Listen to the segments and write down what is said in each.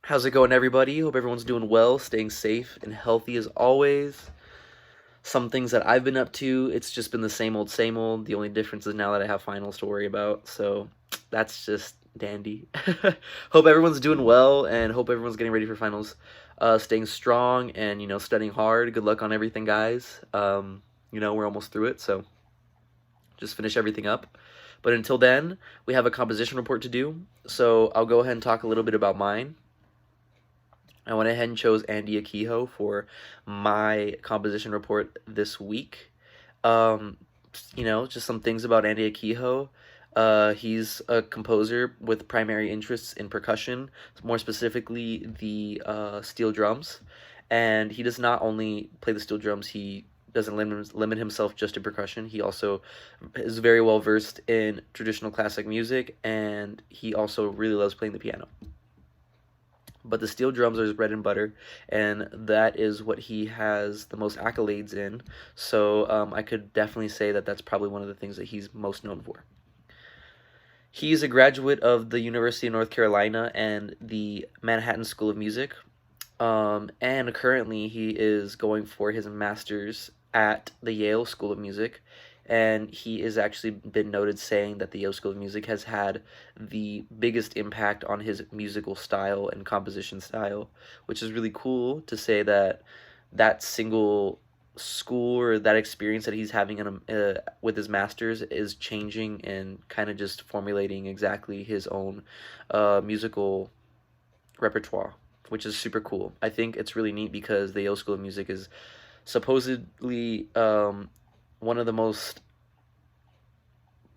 How's it going, everybody? Hope everyone's doing well, staying safe and healthy as always. Some things that I've been up to, it's just been the same old, same old. The only difference is now that I have finals to worry about, so that's just dandy. Hope everyone's doing well and hope everyone's getting ready for finals, staying strong and, studying hard. Good luck on everything, guys. We're almost through it, so just finish everything up. But until then, we have a composition report to do, so I'll go ahead and talk a little bit about mine. I went ahead and chose Andy Akiho for my composition report this week. Um, just some things about Andy Akiho. He's a composer with primary interests in percussion, more specifically the steel drums. And he does not only play the steel drums, he doesn't limit himself just to percussion. He also is very well versed in traditional classic music, and he also really loves playing the piano. But the steel drums are his bread and butter, and that is what he has the most accolades in. So I could definitely say that that's probably one of the things that he's most known for. He's a graduate of the University of North Carolina and the Manhattan School of Music, and currently he is going for his master's at the Yale School of Music, and he has actually been noted saying that the Yale School of Music has had the biggest impact on his musical style and composition style, which is really cool to say that that single school or that experience that he's having with his masters is changing and kind of just formulating exactly his own musical repertoire, which is super cool. I think it's really neat because the Yale School of Music is supposedly one of the most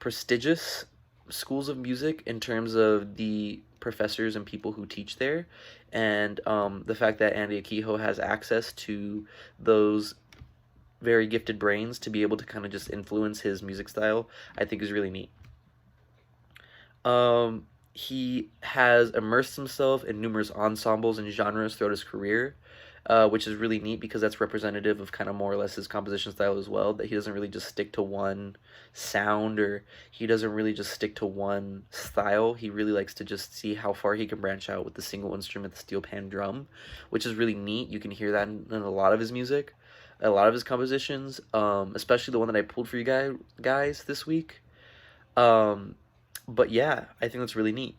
prestigious schools of music in terms of the professors and people who teach there, and the fact that Andy Akiho has access to those very gifted brains to be able to kind of just influence his music style, I think is really neat. He has immersed himself in numerous ensembles and genres throughout his career, which is really neat because that's representative of kind of more or less his composition style as well. That he doesn't really just stick to one sound, or he doesn't really just stick to one style. He really likes to just see how far he can branch out with the single instrument, the steel pan drum, which is really neat. You can hear that in a lot of his music, a lot of his compositions, especially the one that I pulled for you guys this week. Um, but yeah, I think that's really neat.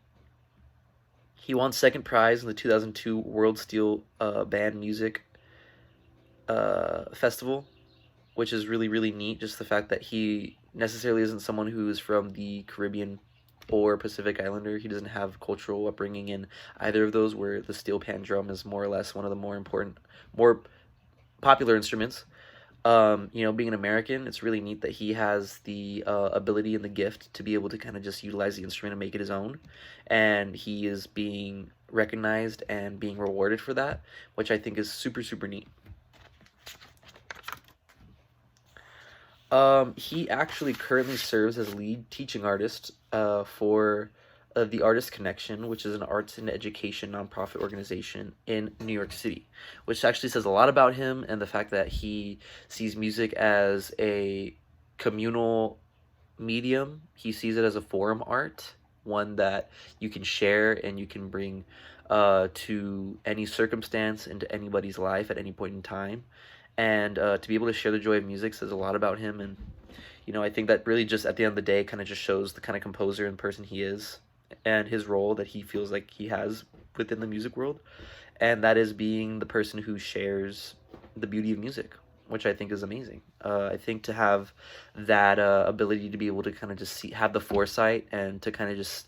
He won second prize in the 2002 World Steel Band Music Festival, which is really, really neat. Just the fact that he necessarily isn't someone who is from the Caribbean or Pacific Islander. He doesn't have cultural upbringing in either of those, where the steel pan drum is more or less one of the more important, more popular instruments. Being an American, it's really neat that he has the ability and the gift to be able to kind of just utilize the instrument and make it his own. And he is being recognized and being rewarded for that, which I think is super, super neat. He actually currently serves as lead teaching artist for the Artist Connection, which is an arts and education nonprofit organization in New York City, which actually says a lot about him and the fact that he sees music as a communal medium. He sees it as a forum art, one that you can share and you can bring to any circumstance into anybody's life at any point in time. And to be able to share the joy of music says a lot about him. And, I think that really just at the end of the day kind of just shows the kind of composer and person he is and his role that he feels like he has within the music world. And that is being the person who shares the beauty of music, which I think is amazing. I think to have that ability to be able to kind of just have the foresight and to kind of just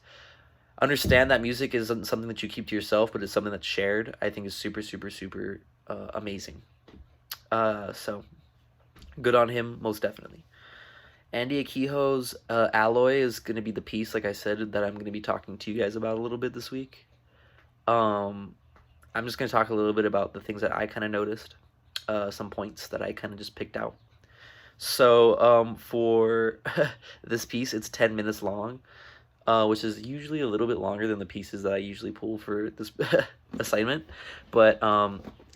understand that music isn't something that you keep to yourself, but it's something that's shared, I think is super, super, super amazing. So good on him, most definitely. Andy Akiho's Alloy is going to be the piece, like I said, that I'm going to be talking to you guys about a little bit this week. I'm just going to talk a little bit about the things that I kind of noticed, some points that I kind of just picked out. So for this piece, it's 10 minutes long, which is usually a little bit longer than the pieces that I usually pull for this assignment. But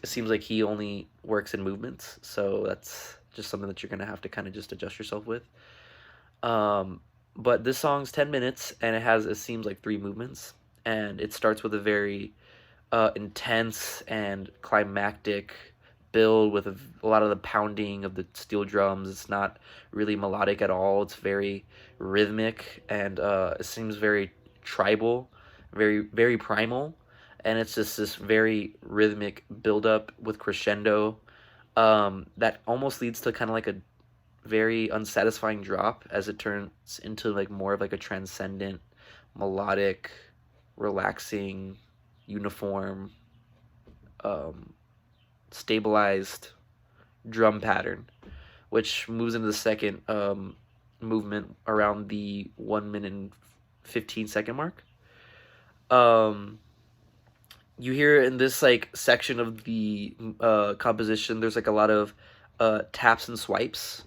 it seems like he only works in movements, so that's just something that you're going to have to kind of just adjust yourself with. But this song's 10 minutes, and it seems like 3 movements, and it starts with a very intense and climactic build with a lot of the pounding of the steel drums. It's not really melodic at all. It's very rhythmic, and it seems very tribal, very primal, and it's just this very rhythmic build up with crescendo that almost leads to kind of like a very unsatisfying drop as it turns into like more of like a transcendent, melodic, relaxing, uniform, um, stabilized drum pattern, which moves into the second movement around the 1 minute and 15-second mark. Um, you hear in this like section of the composition, there's like a lot of taps and swipes,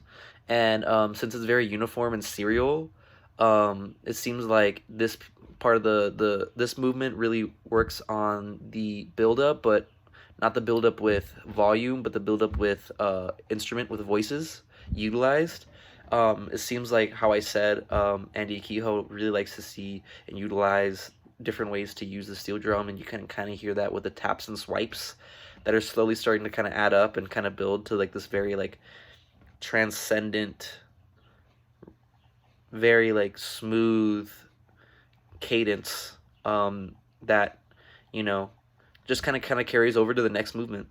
and since it's very uniform and serial, it seems like this part of this movement really works on the build up, but not the build up with volume, but the build up with instrument with voices utilized. It seems like how I said, Andy Akiho really likes to see and utilize different ways to use the steel drum, and you can kind of hear that with the taps and swipes that are slowly starting to kind of add up and kind of build to like this very like transcendent, very like smooth cadence that you know just kind of carries over to the next movement.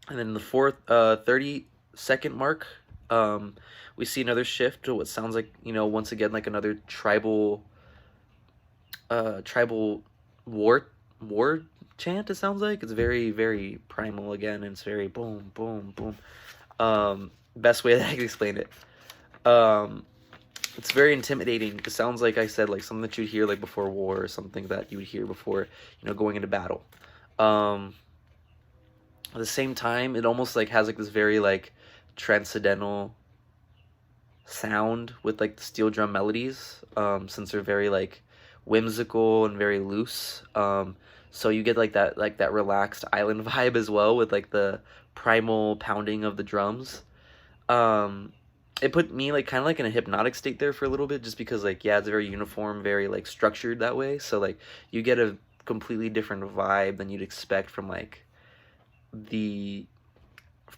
And then the fourth 30-second mark, we see another shift to what sounds like, once again like another tribal war chant. It sounds like it's very very primal again, and it's very boom boom boom. Best way that I can explain it. It's very intimidating. It sounds like I said like something that you'd hear like before war, or something that you would hear before going into battle. At the same time, it almost like has like this very like transcendental sound with like the steel drum melodies, since they're very like whimsical and very loose. So you get like that relaxed island vibe as well with like the primal pounding of the drums. It put me like kind of like in a hypnotic state there for a little bit, just because like, yeah, it's very uniform, very like structured that way. So like you get a completely different vibe than you'd expect from like the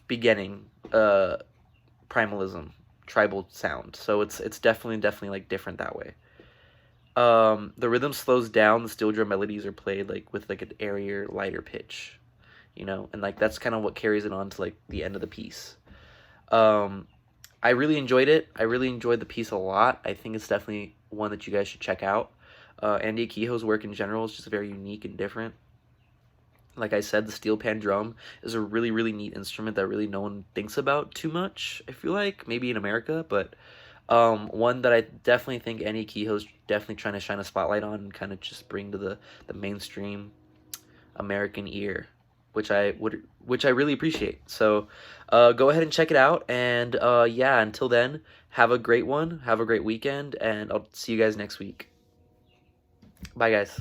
beginning primalism, tribal sound. So it's definitely like different that way. The rhythm slows down. The steel drum melodies are played like with like an airier, lighter pitch, and like that's kind of what carries it on to like the end of the piece. I really enjoyed it. I really enjoyed the piece a lot. I think it's definitely one that you guys should check out. Andy Akiho's work in general is just very unique and different. Like I said, the steel pan drum is a really, really neat instrument that really no one thinks about too much, I feel like, maybe in America, but one that I definitely think Andy Akiho's definitely trying to shine a spotlight on and kind of just bring to the mainstream American ear, which I really appreciate. So go ahead and check it out, and yeah, until then, have a great one, have a great weekend, and I'll see you guys next week. Bye, guys.